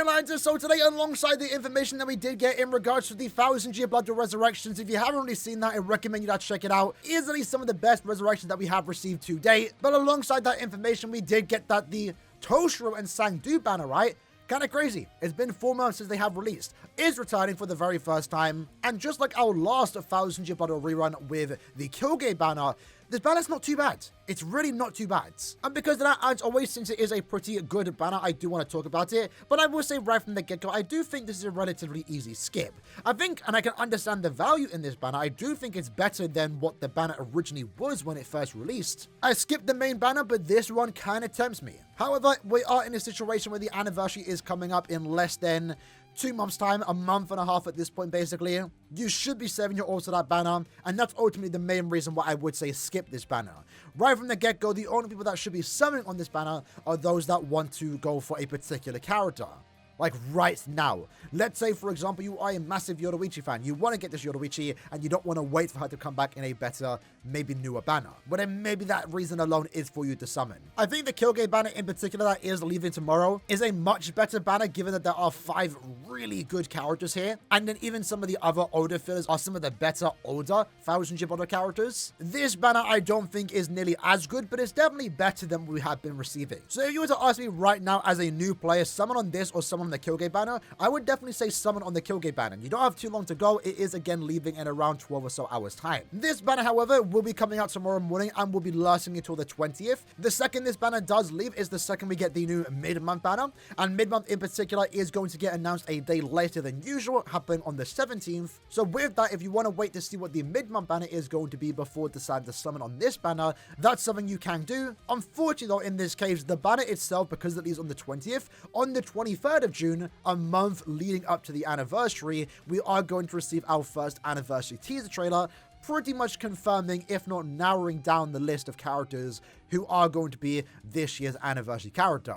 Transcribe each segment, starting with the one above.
Alright lads, so today alongside the information that we did get in regards to the 1000-year Blood Resurrections, if you haven't already seen that, I recommend you to check it out. Easily some of the best resurrections that we have received to date. But alongside that information, we did get that the Toshiro and Cang banner, right? Kinda crazy. It's been 4 months since they have released. Is returning for the very first time. And just like our last 1000-year Blood rerun with the Kyoge banner, this banner's not too bad. It's really not too bad. And because of that, as always, since it is a pretty good banner, I do want to talk about it. But I will say right from the get-go, I do think this is a relatively easy skip. I think, and I can understand the value in this banner, I do think it's better than what the banner originally was when it first released. I skipped the main banner, but this one kind of tempts me. However, we are in a situation where the anniversary is coming up in less than 2 months time, a month and a half at this point basically. You should be saving your orbs to that banner, and that's ultimately the main reason why I would say skip this banner. Right from the get-go, the only people that should be summoning on this banner are those that want to go for a particular character. Like right now. Let's say, for example, you are a massive Yoruichi fan. You want to get this Yoruichi and you don't want to wait for her to come back in a better, maybe newer banner. But then maybe that reason alone is for you to summon. I think the Kyoge banner in particular that is leaving tomorrow is a much better banner given that there are 5 really good characters here. And then even some of the other older fillers are some of the better older 1000-year Blood characters. This banner I don't think is nearly as good, but it's definitely better than we have been receiving. So if you were to ask me right now as a new player, summon on this or summon on the Kyoge banner, I would definitely say summon on the Kyoge banner. You don't have too long to go. It is again leaving in around 12 or so hours time. This banner, however, will be coming out tomorrow morning and will be lasting until the 20th. The second this banner does leave is the second we get the new mid-month banner, and mid-month in particular is going to get announced a day later than usual, happening on the 17th. So with that, if you want to wait to see what the mid-month banner is going to be before deciding to summon on this banner, that's something you can do. Unfortunately though, in this case, the banner itself, because it leaves on the 20th, on the 23rd of June, a month leading up to the anniversary, we are going to receive our first anniversary teaser trailer, pretty much confirming, if not narrowing down the list of characters who are going to be this year's anniversary character.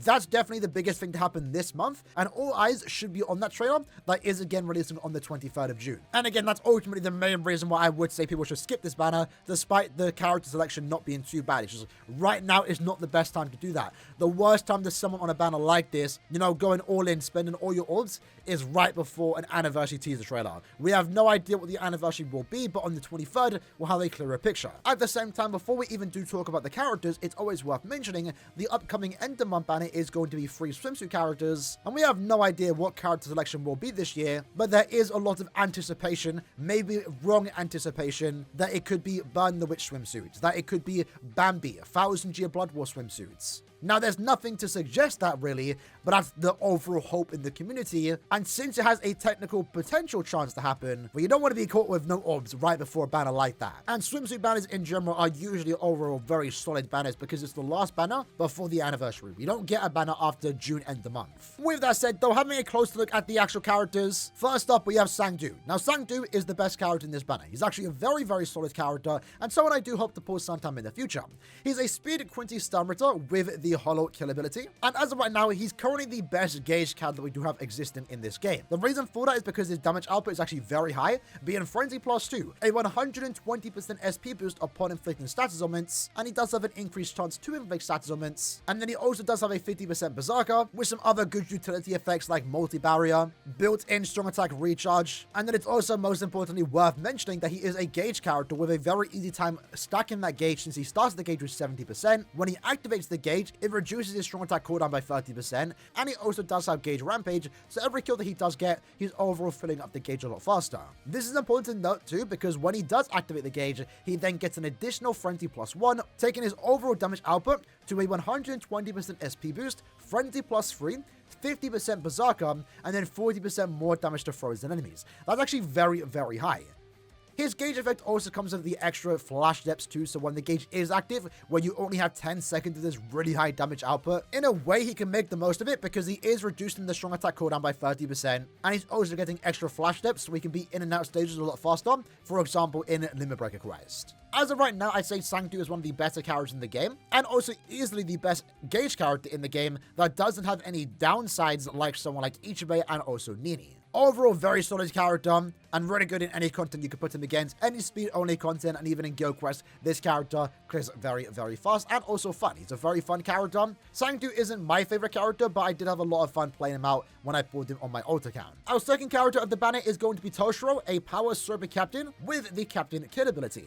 That's definitely the biggest thing to happen this month, and all eyes should be on that trailer that is again releasing on the 23rd of June. And again, that's ultimately the main reason why I would say people should skip this banner, despite the character selection not being too bad. It's just right now is not the best time to do that. The worst time to summon on a banner like this, you know, going all in, spending all your orbs, is right before an anniversary teaser trailer. We have no idea what the anniversary will be, but on the 23rd, we'll have a clearer picture. At the same time, before we even do talk about the characters, it's always worth mentioning the upcoming end of month banner is going to be 3 swimsuit characters, and we have no idea what character selection will be this year, but there is a lot of anticipation, maybe wrong anticipation, that it could be Burn the Witch swimsuits, that it could be Bambi, 1000-year Blood War swimsuits. Now, there's nothing to suggest that really, but that's the overall hope in the community. And since it has a technical potential chance to happen, well, you don't want to be caught with no orbs right before a banner like that. And swimsuit banners in general are usually overall very solid banners because it's the last banner before the anniversary. We don't get a banner after June end the month. With that said, though, having a close look at the actual characters, first up we have Cang. Now, Cang is the best character in this banner. He's actually a very, very solid character, and someone I do hope to pull sometime in the future. He's a speed Quincy Stunritter with the hollow kill ability, and as of right now, he's currently the best gauge character that we do have existing in this game. The reason for that is because his damage output is actually very high, being Frenzy +2, a 120% SP boost upon inflicting status ailments, and he does have an increased chance to inflict status ailments, and then he also does have a 50% Berserker, with some other good utility effects like multi-barrier, built-in strong attack recharge, and then it's also most importantly worth mentioning that he is a gauge character with a very easy time stacking that gauge since he starts the gauge with 70%. When he activates the gauge, it reduces his strong attack cooldown by 30%, and he also does have gauge rampage, so every kill that he does get, he's overall filling up the gauge a lot faster. This is important to note too, because when he does activate the gauge, he then gets an additional Frenzy +1, taking his overall damage output to a 120% SP boost, Frenzy +3, 50% Berserker, and then 40% more damage to frozen enemies. That's actually very, very high. His gauge effect also comes with the extra flash depths too, so when the gauge is active, where you only have 10 seconds of this really high damage output, in a way he can make the most of it because he is reducing the strong attack cooldown by 30%, and he's also getting extra flash depths so he can be in and out stages a lot faster, for example in Limit Breaker Quest. As of right now, I'd say Cang is one of the better characters in the game, and also easily the best gauge character in the game that doesn't have any downsides like someone like Ichigo and also Nini. Overall, very solid character and really good in any content you could put him against. Any speed-only content and even in Guild Quest, this character clears very, very fast and also fun. He's a very fun character. Cang isn't my favorite character, but I did have a lot of fun playing him out when I pulled him on my alt account. Our second character of the banner is going to be Toshiro, a power super captain with the captain kill ability.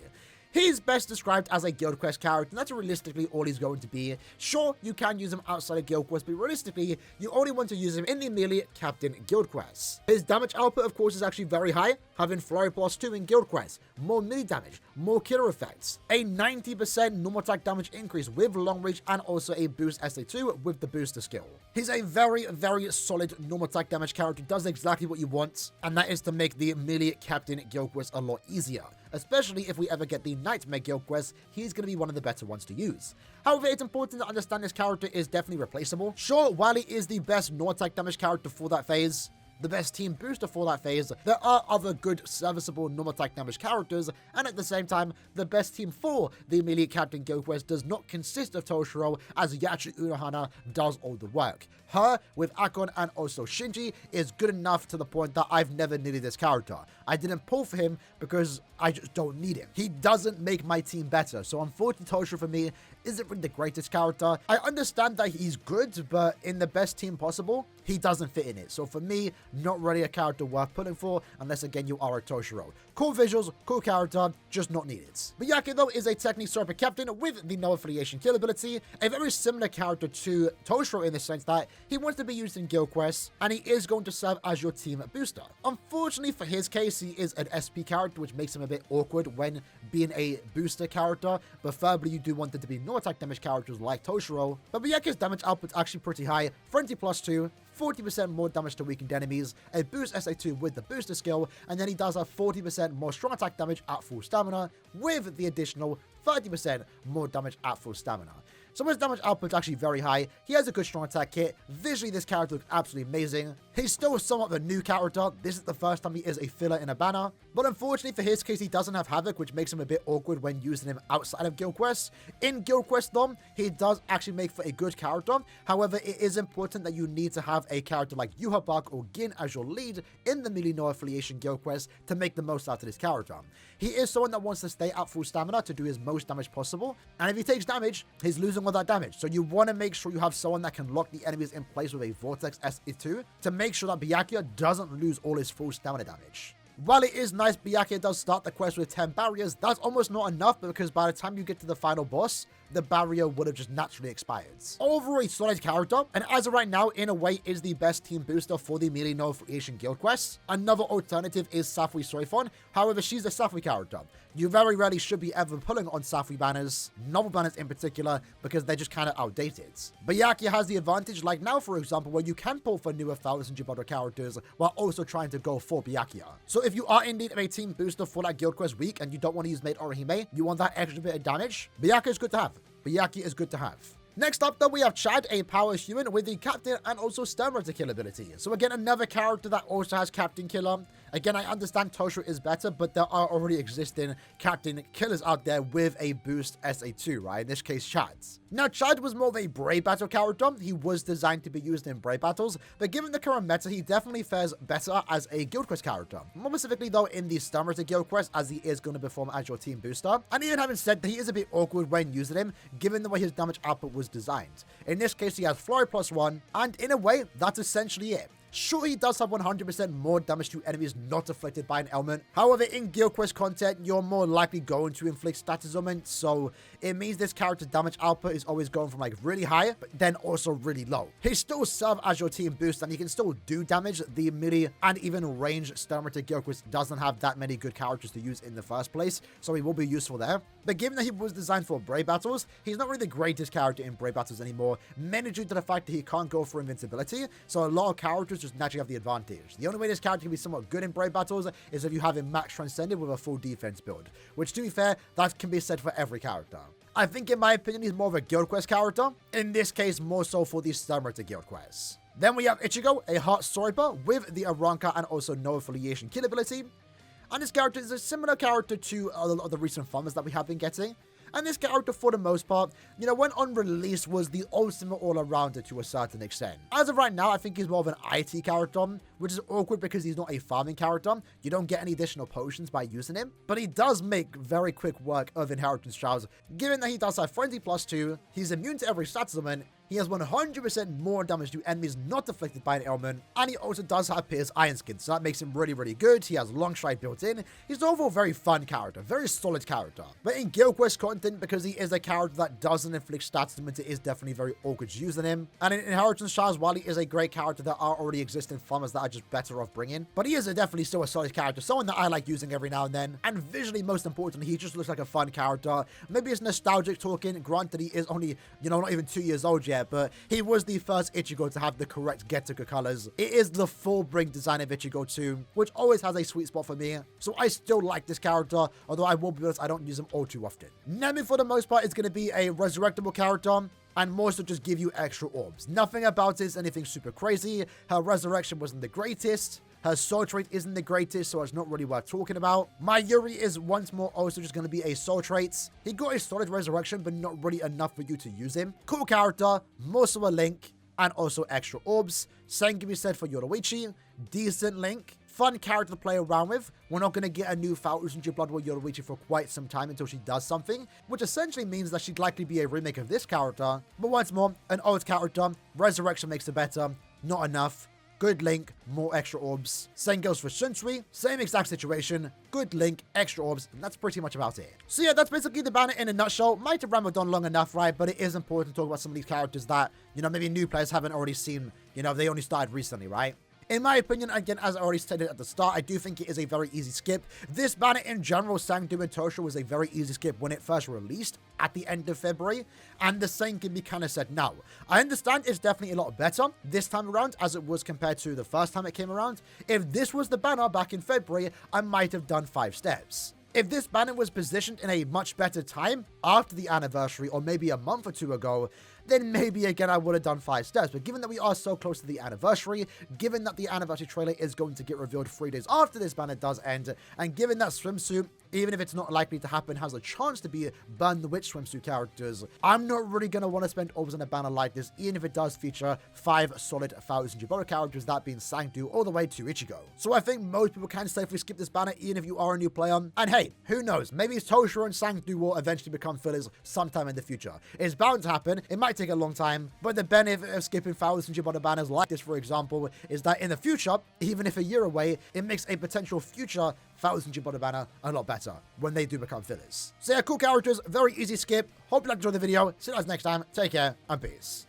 He's best described as a Guild Quest character, and that's realistically all he's going to be. Sure, you can use him outside of Guild Quest, but realistically, you only want to use him in the melee Captain Guild Quest. His damage output, of course, is actually very high, having Flurry plus 2 in Guild Quest, more melee damage, more killer effects, a 90% normal attack damage increase with long reach, and also a boost SA2 with the booster skill. He's a very, very solid normal attack damage character, does exactly what you want, and that is to make the melee Captain Guild Quest a lot easier. Especially if we ever get the Nightmare Guild Quest, he's going to be one of the better ones to use. However, it's important to understand this character is definitely replaceable. Sure, while he is the best no-attack damage character for that phase, the best team booster for that phase, there are other good serviceable normal attack damage characters, and at the same time, the best team for the melee Captain Guild Quest does not consist of Toshiro, as Yachi Unohana does all the work. Her, with Akon and also Shinji, is good enough to the point that I've never needed this character. I didn't pull for him because I just don't need him. He doesn't make my team better, so unfortunately Toshiro for me isn't really the greatest character. I understand that he's good, but in the best team possible, he doesn't fit in it. So for me, not really a character worth pulling for, unless again you are a Toshiro. Cool visuals, cool character, just not needed. Byakuya though is a technique super captain with the no affiliation kill ability, a very similar character to Toshiro in the sense that he wants to be used in Guild Quests, and he is going to serve as your team booster. Unfortunately for his case, he is an SP character, which makes him a bit awkward when being a booster character. Preferably you do want it to be no attack damage characters like Toshiro, but Byakuya's damage output is actually pretty high, frenzy plus 2, 40% more damage to weakened enemies, a boost SA2 with the booster skill, and then he does have 40% more strong attack damage at full stamina, with the additional 30% more damage at full stamina. So his damage output is actually very high. He has a good strong attack kit. Visually, this character looks absolutely amazing. He's still somewhat of a new character. This is the first time he is a filler in a banner. But unfortunately for his case, he doesn't have Havoc, which makes him a bit awkward when using him outside of Guild Quest. In Guild Quest though, he does actually make for a good character. However, it is important that you need to have a character like Yuhabak or Gin as your lead in the melee no affiliation Guild Quest to make the most out of this character. He is someone that wants to stay at full stamina to do his most damage possible. And if he takes damage, he's losing all that damage. So you want to make sure you have someone that can lock the enemies in place with a Vortex SA2 to make sure that Byakuya doesn't lose all his full stamina damage. While it is nice Byakuya does start the quest with 10 barriers, that's almost not enough because by the time you get to the final boss, the barrier would have just naturally expired. Overall, a solid character, and as of right now, in a way, is the best team booster for the melee no affiliation guild quests. Another alternative is Safui Soifon. However, she's a Safui character. You very rarely should be ever pulling on Safui banners, novel banners in particular, because they're just kind of outdated. Byakuya has the advantage, like now, for example, where you can pull for newer 1000 Jibata characters while also trying to go for Byakuya. So if you are in need of a team booster for that guild quest week and you don't want to use Maid Orihime, you want that extra bit of damage, Byakuya is good to have. Byakuya is good to have. Next up, though, we have Chad, a power human with the Captain and also Sternritter kill ability. So again, another character that also has Captain Killer. Again, I understand Toshiro is better, but there are already existing Captain Killers out there with a boost SA2, right? In this case, Chad's. Now, Chad was more of a Brave Battle character. He was designed to be used in Brave Battles, but given the current meta, he definitely fares better as a Guild Quest character. More specifically, though, in the Sternritter Guild Quest, as he is going to perform as your team booster. And even having said that, he is a bit awkward when using him, given the way his damage output was designed. In this case, he has Flurry plus 1, and in a way, that's essentially it. Sure, he does have 100% more damage to enemies not afflicted by an ailment. However, in Guild Quest content, you're more likely going to inflict status ailments, so it means this character's damage output is always going from like really high, but then also really low. He still serves as your team boost, and he can still do damage. The melee and even range Sternritter Guild Quest doesn't have that many good characters to use in the first place, so he will be useful there. But given that he was designed for Brave Battles, he's not really the greatest character in Brave Battles anymore, mainly due to the fact that he can't go for invincibility, so a lot of characters just naturally have the advantage. The only way this character can be somewhat good in Brave Battles is if you have him max transcended with a full defense build, which to be fair, that can be said for every character. I think in my opinion, he's more of a Guild Quest character, in this case more so for the Sternritter Guild Quests. Then we have Ichigo, a Heart Sniper with the Aranka and also no affiliation kill ability. And this character is a similar character to a lot of the recent farmers that we have been getting. And this character, for the most part, you know, when on release, was the ultimate all-arounder to a certain extent. As of right now, I think he's more of an IT character, which is awkward because he's not a farming character. You don't get any additional potions by using him, but he does make very quick work of inheritance trials, given that he does have frenzy +2, he's immune to every stats element, he has 100% more damage to enemies not afflicted by an ailment, and he also does have Pierce Iron Skin, so that makes him really, really good. He has Long Stride built in. He's an overall very fun character, very solid character. But in Guild Quest content, because he is a character that doesn't inflict stats damage, it is definitely very awkward using him. And in Inheritance Trials, while he is a great character, there are already existing farmers that are just better off bringing. But he is definitely still a solid character, someone that I like using every now and then. And visually, most importantly, he just looks like a fun character. Maybe it's nostalgic talking. Granted, he is only, not even 2 years old yet, but he was the first Ichigo to have the correct Getuga colors. It is the full bring design of Ichigo too, which always has a sweet spot for me. So I still like this character, although I will be honest, I don't use him all too often. Nemi, for the most part, is going to be a resurrectable character, and more so just give you extra orbs. Nothing about it is anything super crazy. Her resurrection wasn't the greatest. Her soul trait isn't the greatest, so it's not really worth talking about. My Yuri is once more also just going to be a soul trait. He got a solid resurrection, but not really enough for you to use him. Cool character, more so a Link, and also extra orbs. Same can be said for Yoruichi. Decent Link. Fun character to play around with. We're not going to get a new 1000 Blood War Yoruichi for quite some time until she does something, which essentially means that she'd likely be a remake of this character. But once more, an old character. Resurrection makes it better. Not enough. Good Link, more extra orbs. Same goes for Shunsui, same exact situation. Good Link, extra orbs, and that's pretty much about it. So yeah, that's basically the banner in a nutshell. Might have rambled on long enough, right? But it is important to talk about some of these characters that, maybe new players haven't already seen. They only started recently, right? In my opinion, again, as I already stated at the start, I do think it is a very easy skip. This banner in general, Sangdu and Toshiro, was a very easy skip when it first released at the end of February, and the same can be kind of said now. I understand it's definitely a lot better this time around as it was compared to the first time it came around. If this was the banner back in February, I might have done 5 steps. If this banner was positioned in a much better time after the anniversary or maybe a month or 2 ago, then maybe again I would have done 5 steps. But given that we are so close to the anniversary, given that the anniversary trailer is going to get revealed 3 days after this banner does end, and given that Swimsuit, even if it's not likely to happen, has a chance to be Burn the Witch Swimsuit characters, I'm not really going to want to spend orbs on a banner like this, even if it does feature 5 solid 1000 Jiboro characters, that being Sangdu all the way to Ichigo. So I think most people can safely skip this banner, even if you are a new player. And hey, who knows, maybe Toshiro and Sangdu will eventually become fillers sometime in the future. It's bound to happen. It might take a long time, but the benefit of skipping 1000 Jiboro banners like this, for example, is that in the future, even if a year away, it makes a potential future 1000 Jiboro banner a lot better when they do become fillers. So yeah, cool characters, very easy skip. Hope you enjoyed the video. See you guys next time. Take care and peace.